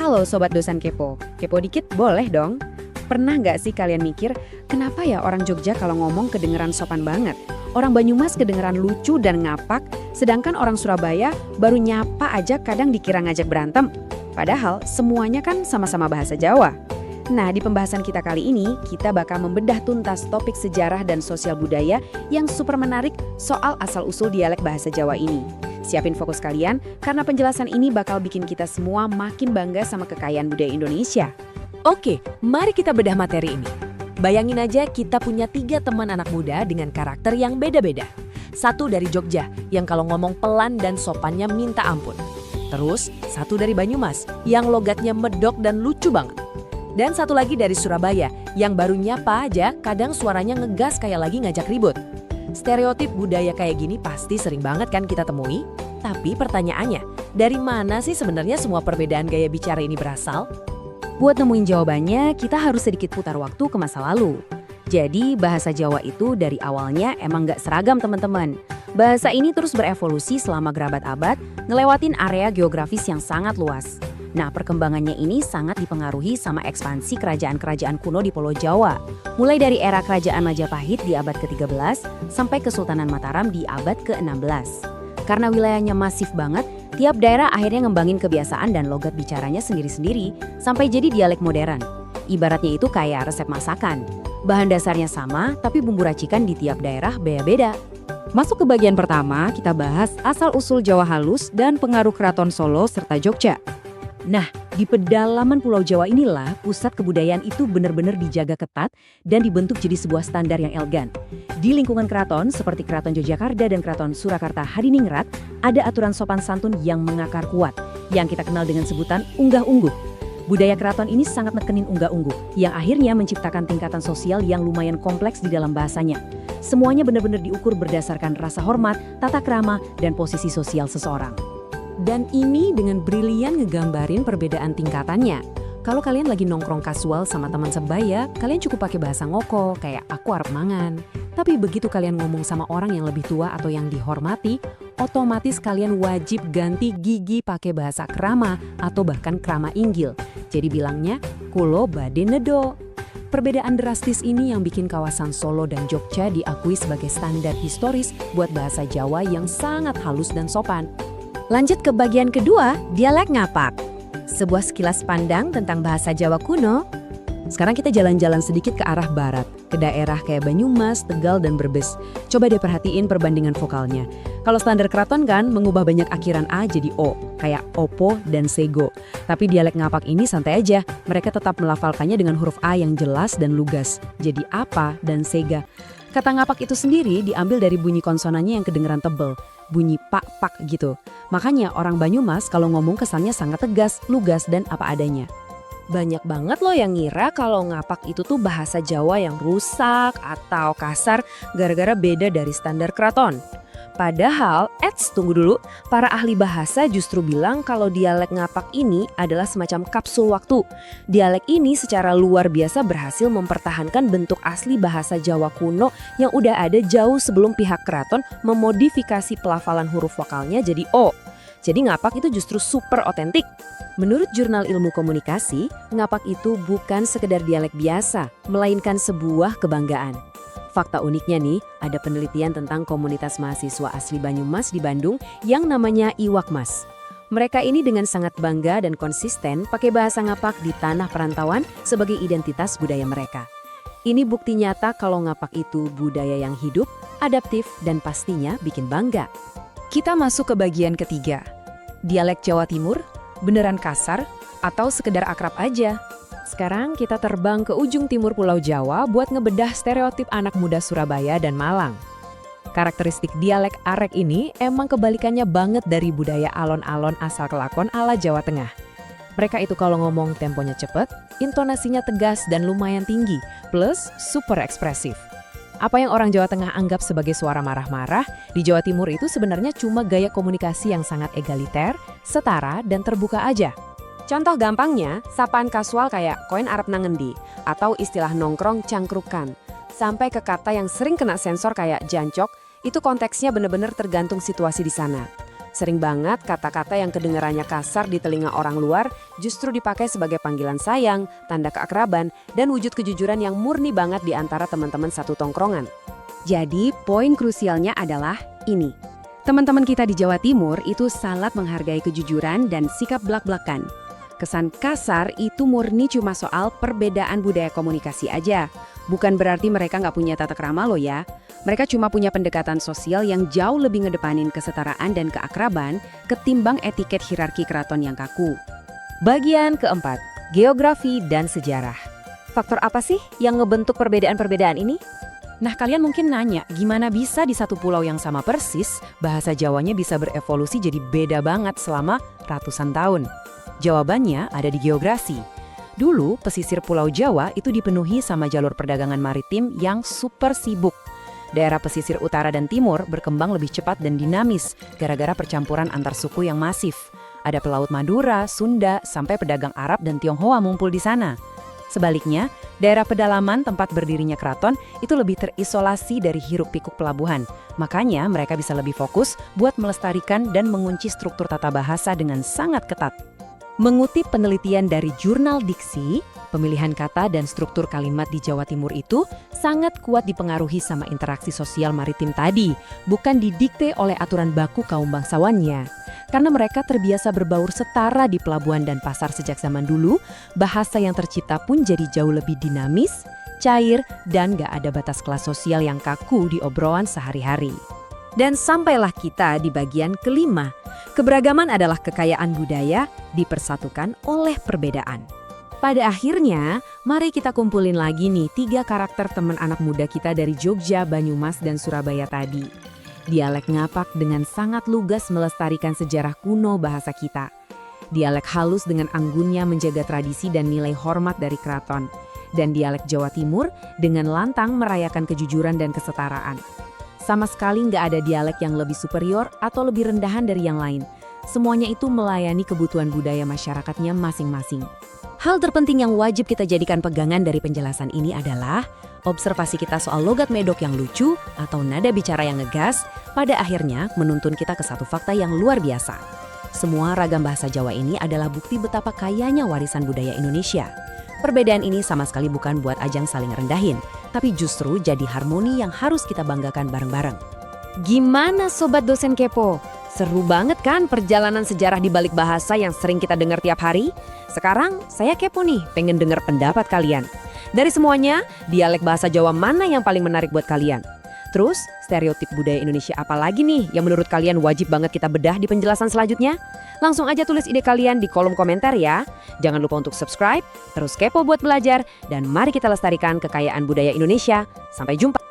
Halo Sobat Dosan Kepo, kepo dikit boleh dong? Pernah nggak sih kalian mikir, kenapa ya orang Jogja kalau ngomong kedengeran sopan banget? Orang Banyumas kedengeran lucu dan ngapak, sedangkan orang Surabaya baru nyapa aja kadang dikira ngajak berantem. Padahal semuanya kan sama-sama bahasa Jawa. Nah, di pembahasan kita kali ini, kita bakal membedah tuntas topik sejarah dan sosial budaya yang super menarik soal asal-usul dialek bahasa Jawa ini. Siapin fokus kalian, karena penjelasan ini bakal bikin kita semua makin bangga sama kekayaan budaya Indonesia. Oke, mari kita bedah materi ini. Bayangin aja kita punya 3 teman anak muda dengan karakter yang beda-beda. Satu dari Jogja, yang kalau ngomong pelan dan sopannya minta ampun. Terus, satu dari Banyumas, yang logatnya medok dan lucu banget. Dan satu lagi dari Surabaya, yang baru nyapa aja kadang suaranya ngegas kayak lagi ngajak ribut. Stereotip budaya kayak gini pasti sering banget kan kita temui. Tapi pertanyaannya, dari mana sih sebenarnya semua perbedaan gaya bicara ini berasal? Buat nemuin jawabannya, kita harus sedikit putar waktu ke masa lalu. Jadi, bahasa Jawa itu dari awalnya emang nggak seragam teman-teman. Bahasa ini terus berevolusi selama berabad-abad, ngelewatin area geografis yang sangat luas. Nah, perkembangannya ini sangat dipengaruhi sama ekspansi kerajaan-kerajaan kuno di Pulau Jawa. Mulai dari era Kerajaan Majapahit di abad ke-13 sampai Kesultanan Mataram di abad ke-16. Karena wilayahnya masif banget, tiap daerah akhirnya ngembangin kebiasaan dan logat bicaranya sendiri-sendiri sampai jadi dialek modern. Ibaratnya itu kayak resep masakan. Bahan dasarnya sama, tapi bumbu racikan di tiap daerah beda-beda. Masuk ke bagian pertama, kita bahas asal-usul Jawa halus dan pengaruh Keraton Solo serta Jogja. Nah, di pedalaman Pulau Jawa inilah pusat kebudayaan itu benar-benar dijaga ketat dan dibentuk jadi sebuah standar yang elegan. Di lingkungan keraton seperti Keraton Yogyakarta dan Keraton Surakarta Hadiningrat, ada aturan sopan santun yang mengakar kuat, yang kita kenal dengan sebutan unggah-ungguh. Budaya keraton ini sangat nekenin unggah-ungguh, yang akhirnya menciptakan tingkatan sosial yang lumayan kompleks di dalam bahasanya. Semuanya benar-benar diukur berdasarkan rasa hormat, tata krama, dan posisi sosial seseorang. Dan ini dengan brilian ngegambarin perbedaan tingkatannya. Kalau kalian lagi nongkrong kasual sama teman sebaya, kalian cukup pakai bahasa ngoko, kayak aku arep mangan. Tapi begitu kalian ngomong sama orang yang lebih tua atau yang dihormati, otomatis kalian wajib ganti gigi pakai bahasa krama atau bahkan krama inggil. Jadi bilangnya, kulo bade nedo. Perbedaan drastis ini yang bikin kawasan Solo dan Jogja diakui sebagai standar historis buat bahasa Jawa yang sangat halus dan sopan. Lanjut ke bagian kedua, dialek ngapak. Sebuah sekilas pandang tentang bahasa Jawa kuno. Sekarang kita jalan-jalan sedikit ke arah barat, ke daerah kayak Banyumas, Tegal, dan Brebes. Coba deh perhatiin perbandingan vokalnya. Kalau standar keraton kan mengubah banyak akhiran A jadi O, kayak Opo dan Sego. Tapi dialek ngapak ini santai aja, mereka tetap melafalkannya dengan huruf A yang jelas dan lugas, jadi Apa dan Sega. Kata ngapak itu sendiri diambil dari bunyi konsonannya yang kedengeran tebel, bunyi pak-pak gitu. Makanya orang Banyumas kalau ngomong kesannya sangat tegas, lugas, dan apa adanya. Banyak banget loh yang ngira kalau ngapak itu tuh bahasa Jawa yang rusak atau kasar gara-gara beda dari standar keraton. Padahal, tunggu dulu, para ahli bahasa justru bilang kalau dialek ngapak ini adalah semacam kapsul waktu. Dialek ini secara luar biasa berhasil mempertahankan bentuk asli bahasa Jawa kuno yang udah ada jauh sebelum pihak keraton memodifikasi pelafalan huruf vokalnya jadi O. Jadi ngapak itu justru super otentik. Menurut Jurnal Ilmu Komunikasi, ngapak itu bukan sekedar dialek biasa, melainkan sebuah kebanggaan. Fakta uniknya nih, ada penelitian tentang komunitas mahasiswa asli Banyumas di Bandung yang namanya Iwakmas. Mereka ini dengan sangat bangga dan konsisten pakai bahasa ngapak di tanah perantauan sebagai identitas budaya mereka. Ini bukti nyata kalau ngapak itu budaya yang hidup, adaptif, dan pastinya bikin bangga. Kita masuk ke bagian ketiga. Dialek Jawa Timur, beneran kasar, atau sekedar akrab aja? Sekarang kita terbang ke ujung timur Pulau Jawa buat ngebedah stereotip anak muda Surabaya dan Malang. Karakteristik dialek arek ini emang kebalikannya banget dari budaya alon-alon asal kelakon ala Jawa Tengah. Mereka itu kalau ngomong temponya cepet, intonasinya tegas dan lumayan tinggi, plus super ekspresif. Apa yang orang Jawa Tengah anggap sebagai suara marah-marah, di Jawa Timur itu sebenarnya cuma gaya komunikasi yang sangat egaliter, setara, dan terbuka aja. Contoh gampangnya, sapaan kasual kayak koin arep nangendi atau istilah nongkrong cangkrukan. Sampai ke kata yang sering kena sensor kayak jancok, itu konteksnya benar-benar tergantung situasi di sana. Sering banget kata-kata yang kedengarannya kasar di telinga orang luar justru dipakai sebagai panggilan sayang, tanda keakraban, dan wujud kejujuran yang murni banget di antara teman-teman satu tongkrongan. Jadi, poin krusialnya adalah ini. Teman-teman kita di Jawa Timur itu sangat menghargai kejujuran dan sikap blak-blakan. Kesan kasar itu murni cuma soal perbedaan budaya komunikasi aja. Bukan berarti mereka nggak punya tata krama loh ya. Mereka cuma punya pendekatan sosial yang jauh lebih ngedepanin kesetaraan dan keakraban ketimbang etiket hierarki keraton yang kaku. Bagian keempat, geografi dan sejarah. Faktor apa sih yang ngebentuk perbedaan-perbedaan ini? Nah, kalian mungkin nanya, gimana bisa di satu pulau yang sama persis, bahasa Jawanya bisa berevolusi jadi beda banget selama ratusan tahun? Jawabannya ada di geografi. Dulu, pesisir Pulau Jawa itu dipenuhi sama jalur perdagangan maritim yang super sibuk. Daerah pesisir utara dan timur berkembang lebih cepat dan dinamis gara-gara percampuran antar suku yang masif. Ada pelaut Madura, Sunda, sampai pedagang Arab dan Tionghoa ngumpul di sana. Sebaliknya, daerah pedalaman tempat berdirinya keraton itu lebih terisolasi dari hiruk-pikuk pelabuhan. Makanya mereka bisa lebih fokus buat melestarikan dan mengunci struktur tata bahasa dengan sangat ketat. Mengutip penelitian dari jurnal Diksi, pemilihan kata dan struktur kalimat di Jawa Timur itu sangat kuat dipengaruhi sama interaksi sosial maritim tadi, bukan didikte oleh aturan baku kaum bangsawannya. Karena mereka terbiasa berbaur setara di pelabuhan dan pasar sejak zaman dulu, bahasa yang tercipta pun jadi jauh lebih dinamis, cair, dan gak ada batas kelas sosial yang kaku di obrolan sehari-hari. Dan sampailah kita di bagian kelima. Keberagaman adalah kekayaan budaya dipersatukan oleh perbedaan. Pada akhirnya, mari kita kumpulin lagi nih 3 karakter teman anak muda kita dari Jogja, Banyumas, dan Surabaya tadi. Dialek ngapak dengan sangat lugas melestarikan sejarah kuno bahasa kita. Dialek halus dengan anggunnya menjaga tradisi dan nilai hormat dari keraton. Dan dialek Jawa Timur dengan lantang merayakan kejujuran dan kesetaraan. Sama sekali nggak ada dialek yang lebih superior atau lebih rendahan dari yang lain. Semuanya itu melayani kebutuhan budaya masyarakatnya masing-masing. Hal terpenting yang wajib kita jadikan pegangan dari penjelasan ini adalah observasi kita soal logat medok yang lucu atau nada bicara yang ngegas pada akhirnya menuntun kita ke satu fakta yang luar biasa. Semua ragam bahasa Jawa ini adalah bukti betapa kayanya warisan budaya Indonesia. Perbedaan ini sama sekali bukan buat ajang saling rendahin, tapi justru jadi harmoni yang harus kita banggakan bareng-bareng. Gimana Sobat Dosen Kepo? Seru banget kan perjalanan sejarah di balik bahasa yang sering kita dengar tiap hari? Sekarang saya kepo nih, pengen dengar pendapat kalian. Dari semuanya, dialek bahasa Jawa mana yang paling menarik buat kalian? Terus, stereotip budaya Indonesia apa lagi nih yang menurut kalian wajib banget kita bedah di penjelasan selanjutnya? Langsung aja tulis ide kalian di kolom komentar ya. Jangan lupa untuk subscribe, terus kepo buat belajar, dan mari kita lestarikan kekayaan budaya Indonesia. Sampai jumpa!